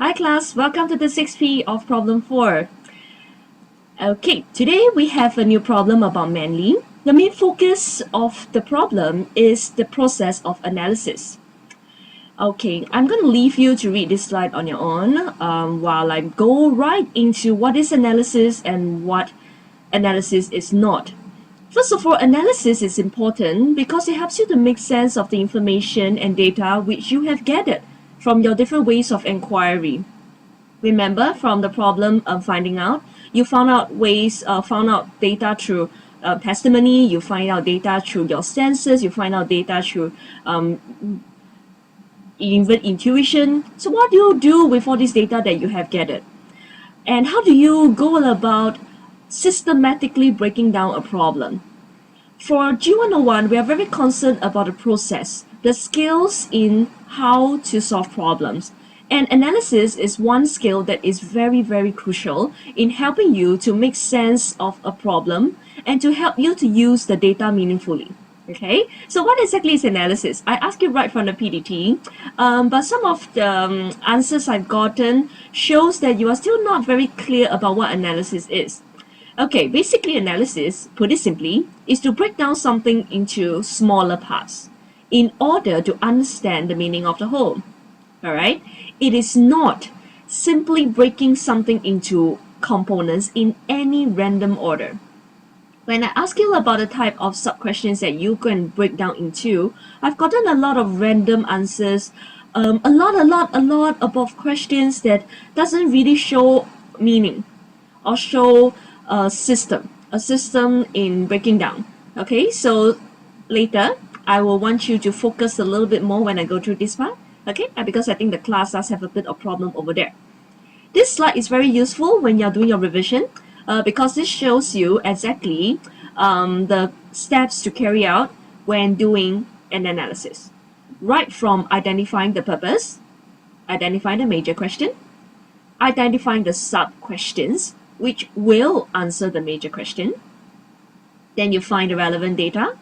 Hi class, welcome to the 6P of problem 4. Okay, today we have a new problem about Manly. The main focus of the problem is the process of analysis. Okay, I'm going to leave you to read this slide on your own while I go right into what is analysis and what analysis is not. First of all, analysis is important because it helps you to make sense of the information and data which you have gathered from your different ways of inquiry. Remember from the problem of finding out, you found out data through testimony, you find out data through your senses, you find out data through even intuition. So what do you do with all this data that you have gathered? And how do you go about systematically breaking down a problem? For G101, we are very concerned about the process, the skills in how to solve problems. And analysis is one skill that is very, very crucial in helping you to make sense of a problem and to help you to use the data meaningfully. Okay, so what exactly is analysis? I asked you right from the PDT, but some of the answers I've gotten shows that you are still not very clear about what analysis is. Okay, basically analysis, put it simply, is to break down something into smaller parts in order to understand the meaning of the whole. All right, it is not simply breaking something into components in any random order. When I ask you about the type of sub-questions that you can break down into, I've gotten a lot of random answers, a lot above questions that doesn't really show meaning or show a system in breaking down. Okay, so later I will want you to focus a little bit more when I go through this part. Okay, because I think the class does have a bit of problem over there. This slide is very useful when you're doing your revision because this shows you exactly the steps to carry out when doing an analysis. Right from identifying the purpose, identifying the major question, identifying the sub-questions which will answer the major question. Then you find the relevant data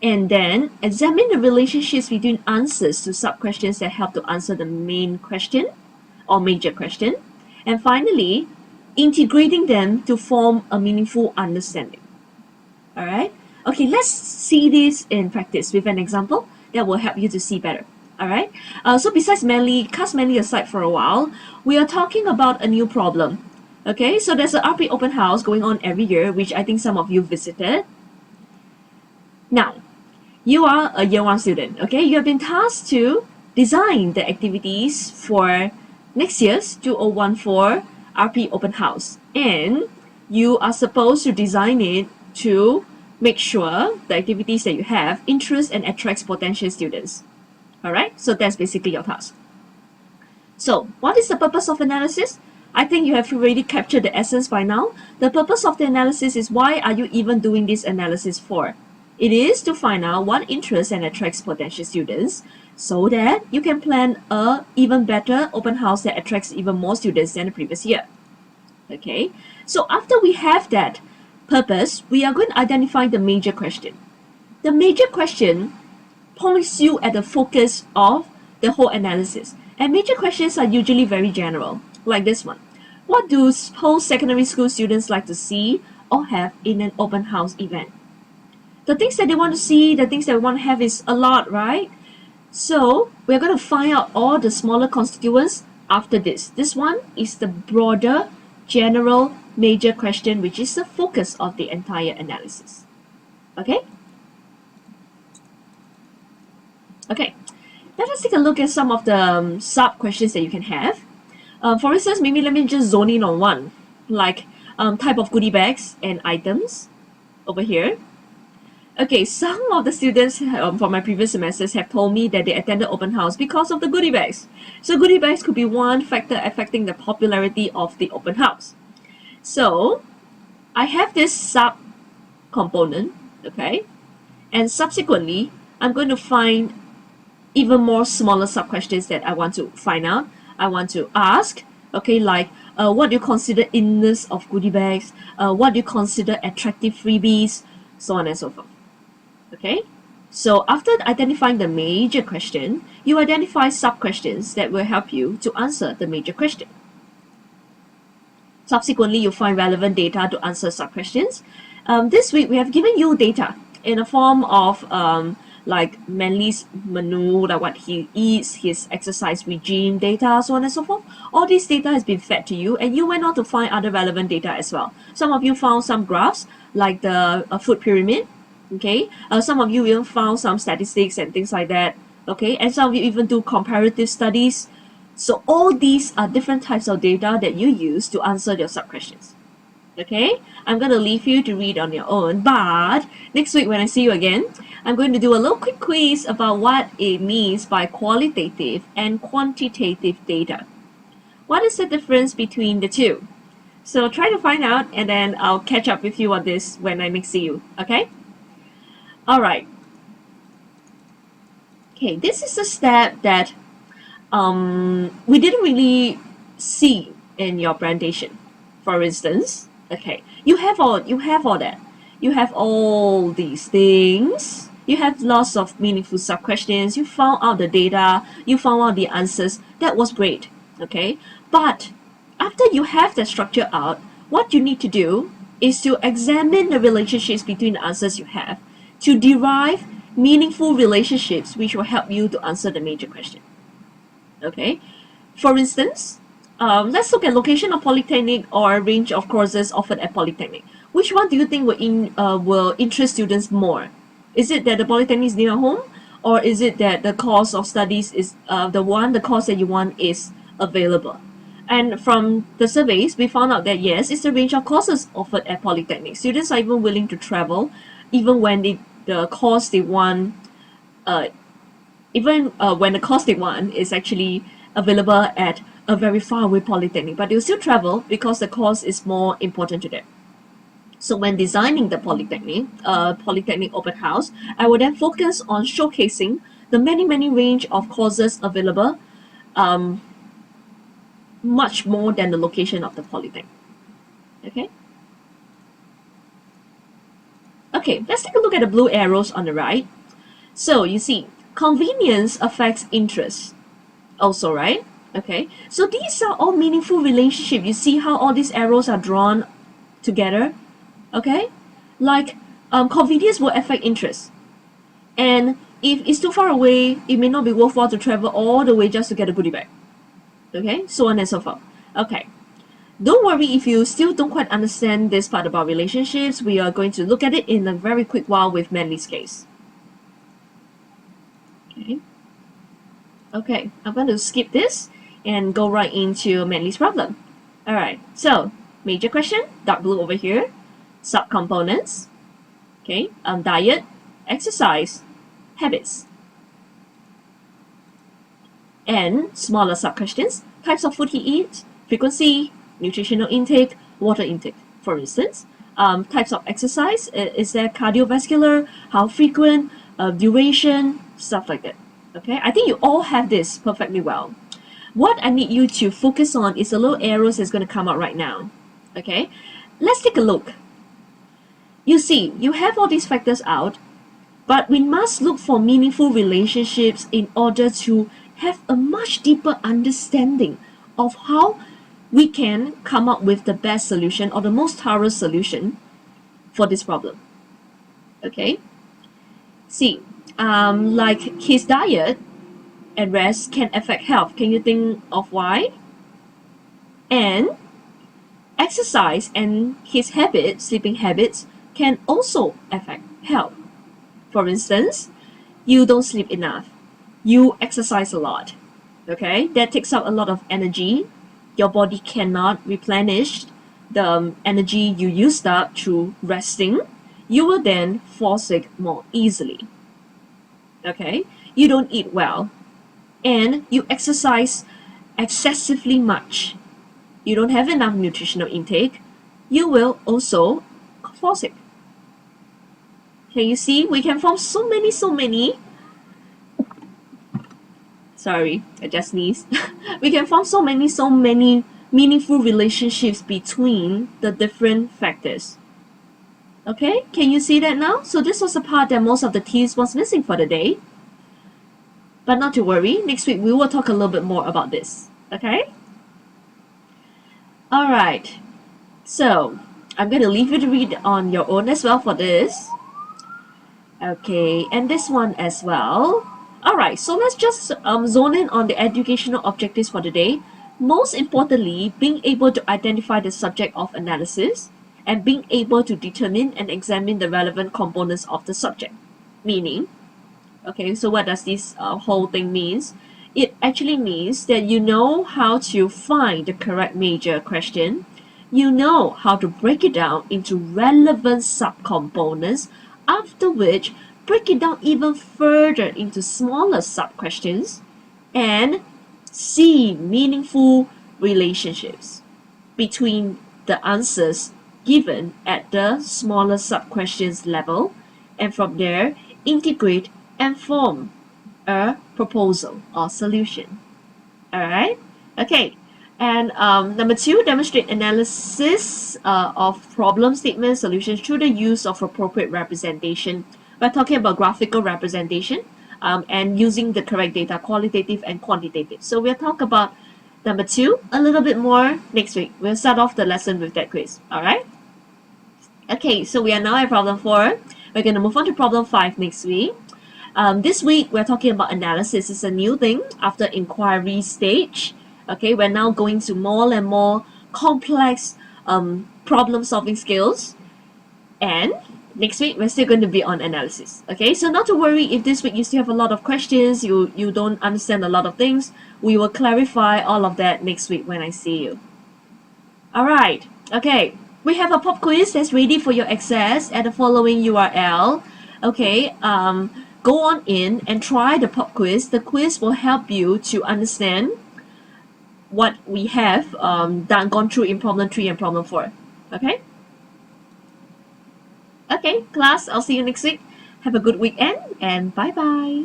and then examine the relationships between answers to sub-questions that help to answer the main question or major question. And finally, integrating them to form a meaningful understanding. All right? Okay, let's see this in practice with an example that will help you to see better. All right? So besides Manly, cast Manly aside for a while, we are talking about a new problem. Okay, so there's an RP open house going on every year, which I think some of you visited. Now, you are a year 1 student, okay? You have been tasked to design the activities for next year's 2014 RP open house. And you are supposed to design it to make sure the activities that you have interest and attracts potential students. All right, so that's basically your task. So what is the purpose of analysis? I think you have already captured the essence by now. The purpose of the analysis is why are you even doing this analysis for? It is to find out what interests and attracts potential students so that you can plan a even better open house that attracts even more students than the previous year. Okay, so after we have that purpose, we are going to identify the major question. The major question points you at the focus of the whole analysis. And major questions are usually very general, like this one. What do post-secondary school students like to see or have in an open house event? The things that they want to see, the things that we want to have is a lot, right? So we're going to find out all the smaller constituents after this. This one is the broader, general, major question, which is the focus of the entire analysis. Okay? Okay, let us take a look at some of the sub-questions that you can have. For instance, maybe let me just zone in on one, like type of goodie bags and items over here. Okay, some of the students from my previous semesters have told me that they attended open house because of the goodie bags. So goodie bags could be one factor affecting the popularity of the open house. So I have this sub component, okay, and subsequently I'm going to find even more smaller sub questions that I want to find out. I want to ask, okay, like what do you consider inness of goodie bags? What do you consider attractive freebies? So on and so forth. Okay, so after identifying the major question, you identify sub-questions that will help you to answer the major question. Subsequently, you find relevant data to answer sub-questions. This week, we have given you data in a form of like Manly's menu, like what he eats, his exercise regime data, so on and so forth. All this data has been fed to you, and you went on to find other relevant data as well. Some of you found some graphs, like the food pyramid, okay? Some of you even found some statistics and things like that, okay? And some of you even do comparative studies. So all these are different types of data that you use to answer your sub-questions. Okay, I'm going to leave you to read on your own, but next week when I see you again, I'm going to do a little quick quiz about what it means by qualitative and quantitative data. What is the difference between the two? So try to find out, and then I'll catch up with you on this when I next see you, okay? All right. Okay, this is a step that we didn't really see in your presentation. For instance, okay, you have all that. You have all these things. You have lots of meaningful sub questions. You found out the data. You found out the answers. That was great. Okay, but after you have the structure out, what you need to do is to examine the relationships between the answers you have to derive meaningful relationships which will help you to answer the major question. Okay, for instance, let's look at location of polytechnic or range of courses offered at polytechnic. Which one do you think will interest students more? Is it that the polytechnic is near home, or is it that the course of studies is the course that you want is available? And from the surveys, we found out that yes, it's the range of courses offered at polytechnic. Students are even willing to travel, even when the course they want when the course they want is actually available at a very far away polytechnic, but they'll still travel because the course is more important to them. So when designing the polytechnic open house, I will then focus on showcasing the many range of courses available, much more than the location of the polytechnic. Okay. Okay, let's take a look at the blue arrows on the right. So you see, convenience affects interest also, right? Okay, so these are all meaningful relationships. You see how all these arrows are drawn together? Okay, like convenience will affect interest, and if it's too far away, it may not be worthwhile to travel all the way just to get a goodie bag. Okay, so on and so forth. Okay, don't worry if you still don't quite understand this part about relationships. We are going to look at it in a very quick while with Manly's case. Okay, I'm going to skip this and go right into Manly's problem. Alright, so major question, dark blue over here, subcomponents, okay, diet, exercise, habits, and smaller sub-questions, types of food he eats, frequency, nutritional intake, water intake, for instance. Types of exercise, is there cardiovascular, how frequent, duration, stuff like that. Okay, I think you all have this perfectly well. What I need you to focus on is the little arrows that's going to come out right now. Okay, let's take a look. You see, you have all these factors out, but we must look for meaningful relationships in order to have a much deeper understanding of how we can come up with the best solution or the most thorough solution for this problem. Okay, see, like his diet and rest can affect health. Can you think of why? And exercise and his habits, sleeping habits, can also affect health. For instance, you don't sleep enough. You exercise a lot. Okay, that takes up a lot of energy. Your body cannot replenish the energy you used up through resting. You will then fall sick more easily. Okay, you don't eat well, and you exercise excessively much. You don't have enough nutritional intake. You will also fall sick. Can you see? We can form so many. Sorry, I just sneezed. We can form so many meaningful relationships between the different factors. Okay, can you see that now? So this was the part that most of the teams was missing for the day. But not to worry, next week we will talk a little bit more about this. Okay? Alright, so I'm going to leave you to read on your own as well for this. Okay, and this one as well. Alright, so let's just zone in on the educational objectives for the day. Most importantly, being able to identify the subject of analysis and being able to determine and examine the relevant components of the subject. Meaning, okay, so what does this whole thing means? It actually means that you know how to find the correct major question. You know how to break it down into relevant subcomponents, after which break it down even further into smaller sub-questions and see meaningful relationships between the answers given at the smaller sub-questions level, and from there integrate and form a proposal or solution. Alright? Okay. And number two, demonstrate analysis of problem statement solutions through the use of appropriate representation. We're talking about graphical representation and using the correct data, qualitative and quantitative. So we'll talk about number two a little bit more next week. We'll start off the lesson with that quiz. Alright? Okay, so we are now at problem 4. We're going to move on to problem 5 next week. This week, we're talking about analysis. It's a new thing after inquiry stage. Okay, we're now going to more and more complex problem-solving skills. And next week, we're still going to be on analysis. Okay, so not to worry if this week you still have a lot of questions, you don't understand a lot of things. We will clarify all of that next week when I see you. Alright, okay. We have a pop quiz that's ready for your access at the following URL. Okay, go on in and try the pop quiz. The quiz will help you to understand what we have gone through in problem 3 and problem 4. Okay? Okay, class, I'll see you next week. Have a good weekend and bye-bye.